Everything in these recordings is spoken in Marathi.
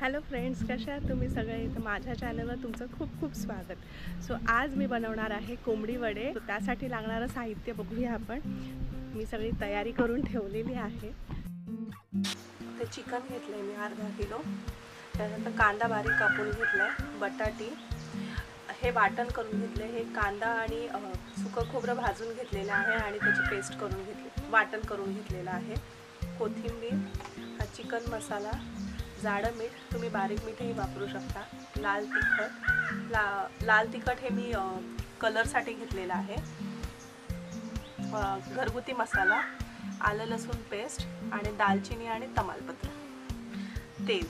हॅलो फ्रेंड्स, कशा आहात तुम्ही सगळे? तर माझ्या चॅनलवर तुमचं खूप खूप स्वागत. सो आज मी बनवणार आहे कोंबडी वडे. त्यासाठी लागणारं साहित्य बघूया आपण. मी सगळी तयारी करून ठेवलेली आहे. ते चिकन घेतलं आहे मी अर्धा किलो. त्यानंतर कांदा बारीक कापून घेतला आहे, बटाटी हे वाटण करून घेतले, हे कांदा आणि सुकं खोबरं भाजून घेतलेलं आहे आणि त्याची पेस्ट करून घेतली, वाटण करून घेतलेलं आहे. कोथिंबीर, हा चिकन मसाला, जाडं मीठ, तुम्ही बारीक मीठही वापरू शकता. लाल तिखट हे मी कलरसाठी घेतलेला आहे. घरगुती मसाला, आलं लसूण पेस्ट आणि दालचिनी आणि तमालपत्र. तेल,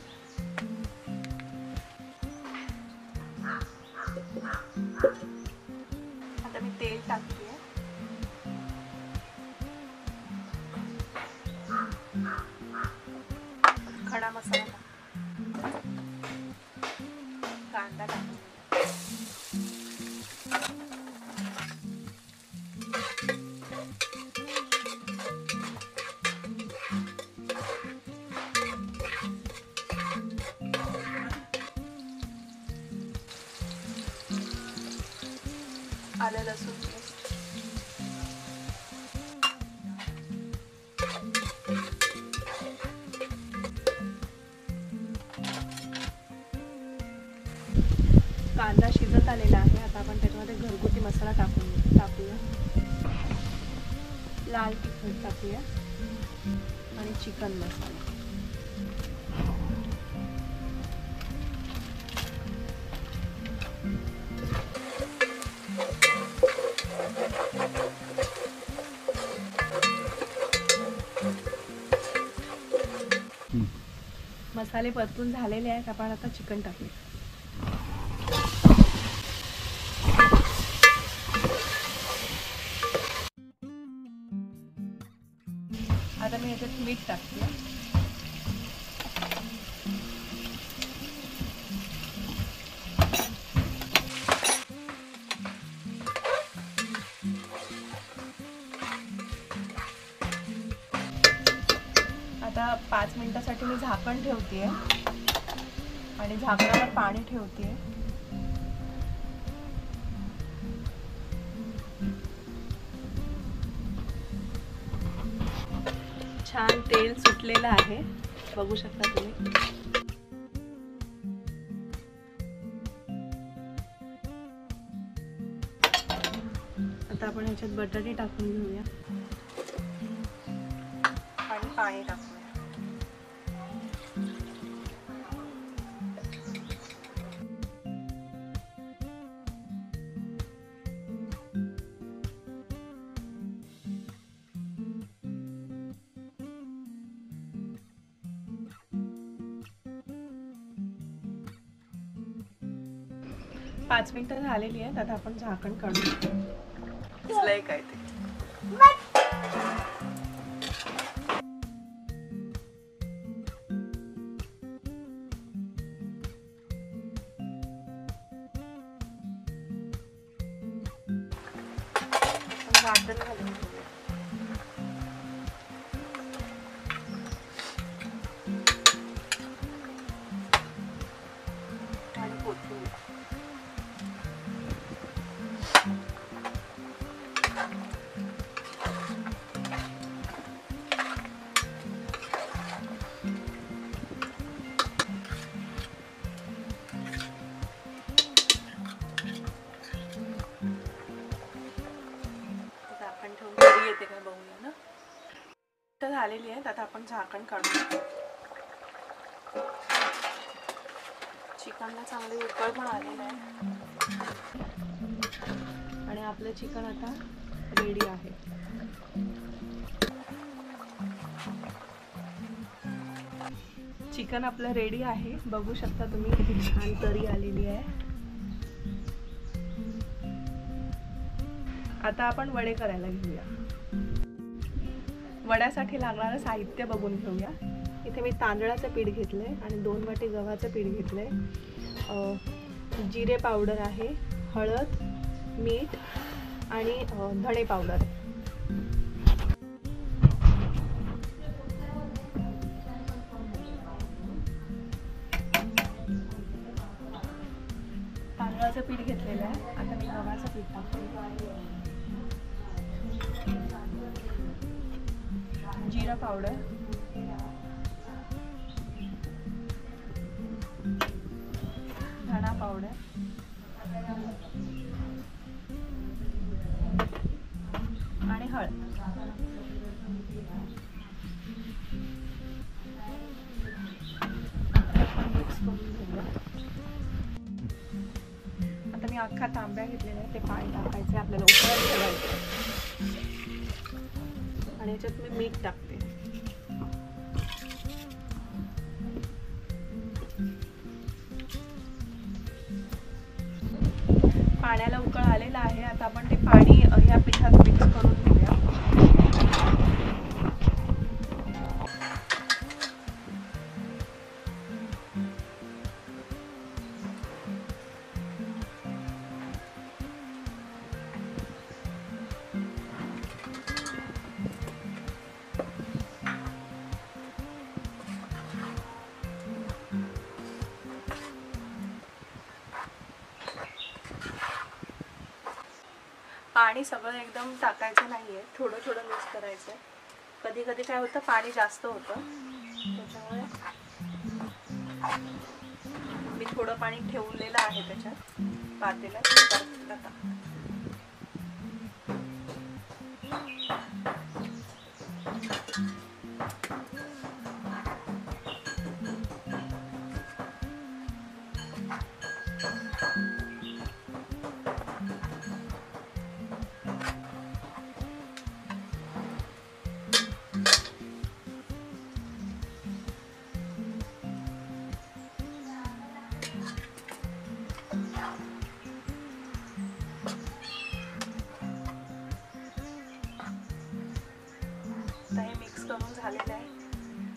आता मी तेल टाकते. खडा मसाला, कांदा टाकून, आलं लसूण पेस्ट, कांदा शिजत आलेला आहे. आता आपण त्याच्यामध्ये घरगुती मसाला टाकूया. लाल तिखट टाकूया आणि चिकन मसाला. मसाले परतून झालेले आहेत. आपण आता चिकन टाकूया. आता मी याच्यात मीठ टाकते. आता 5 मिनिटासाठी मी झाकण ठेवते आणि झाकणावर पाणी ठेवते. छान तेल सुटलेलं आहे, बघू शकता तुम्ही. आता आपण ह्याच्यात बटाटे टाकून घेऊया आणि पाणी टाकूया. पाच मिनिटं झालेली आहेत. आता आपण झाकण काढू. काय ते वाटण घालून घेऊया. आणि कोथिंबीर. येते का बघूया ना. तर झालेली आहे. आता आपण झाकण काढू. चिकनला चांगली उकळ पण आलेलं आहे आणि आपलं चिकन आता रेडी आहे. चिकन आपलं रेडी आहे, बघू शकता तुम्ही किती छान तरी आलेली आहे. आता आपण वडे करायला घेऊया. वड्यासाठी लागणारं साहित्य बघून घेऊया. इथे मी तांदळाचं पीठ घेतलंय आणि 2 वाटी गव्हाचं पीठ घेतलंय. जिरे पावडर आहे, हळद, मीठ आणि धणे पावडर. ज्वारीचं पीठ घेतलेलं आहे. आता मी गव्हाचं पीठ टाकते. जिरा पावडर, धना पावडर, आणि हळद. आता मी अख्खा तांब्या घेतलेला आहे. ते पाणी टाकायचं, आपल्याला उकळत ठेवायचं. आणि याच्यात मी मीठ टाकते. पाण्याला उकळ आलेला आहे. आता आपण ते पाणी ह्या पिठात मिक्स करून घेऊया. पाणी सगळं एकदम टाकायचं नाहीये, थोडं थोडं मिक्स करायचं. कधी कधी काय होतं, पाणी जास्त होतं, त्याच्यामुळे मी थोडं पाणी ठेवलेलं आहे त्याच्यात पातेल्यात. हे मिक्स करून झालेलं आहे.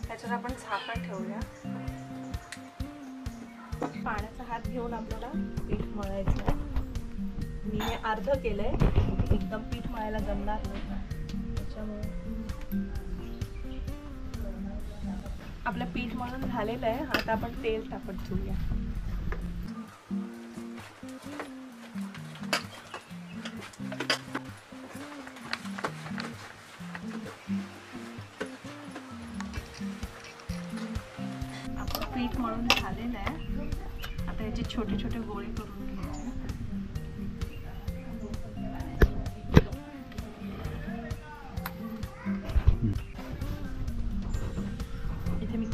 त्याच्यात आपण झाकण ठेवूया. पाण्याचा हात घेऊन आपल्याला पीठ मळायचं आहे. मी हे अर्ध केलंय, एकदम पीठ मळायला जमणार नाही, त्याच्यामुळे आपलं पीठ मळून झालेलं आहे. आता आपण तेल टाकत घेऊया. पीठ मळून झालेलं आहे. आता याचे छोटे छोटे गोळे करून घ्यायचे. इथे मी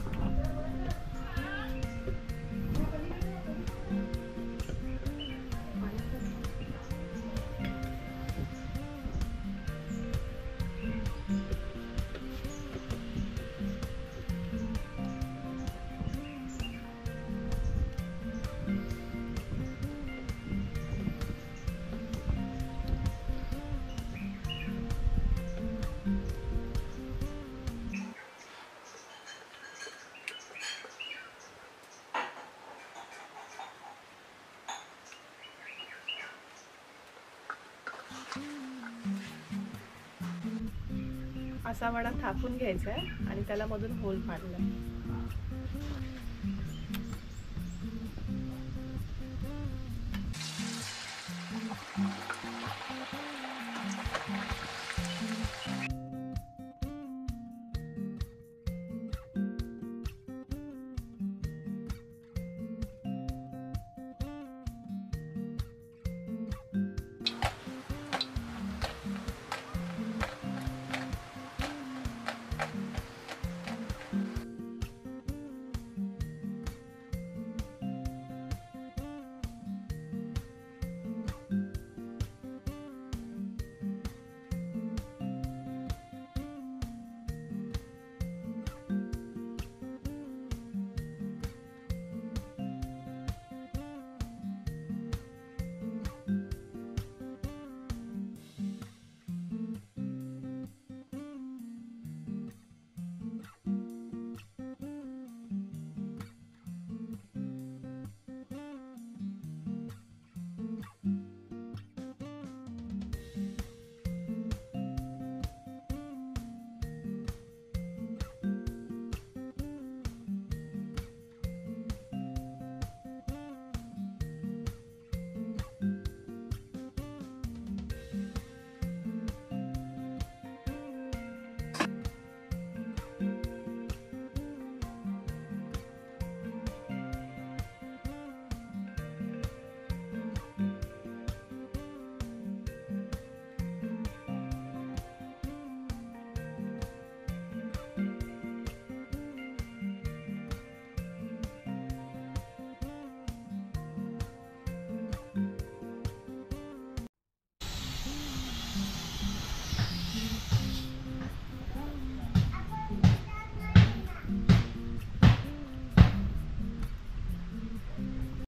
असा वडा थापून घ्यायचा आहे आणि त्याला मधून होल पाडला.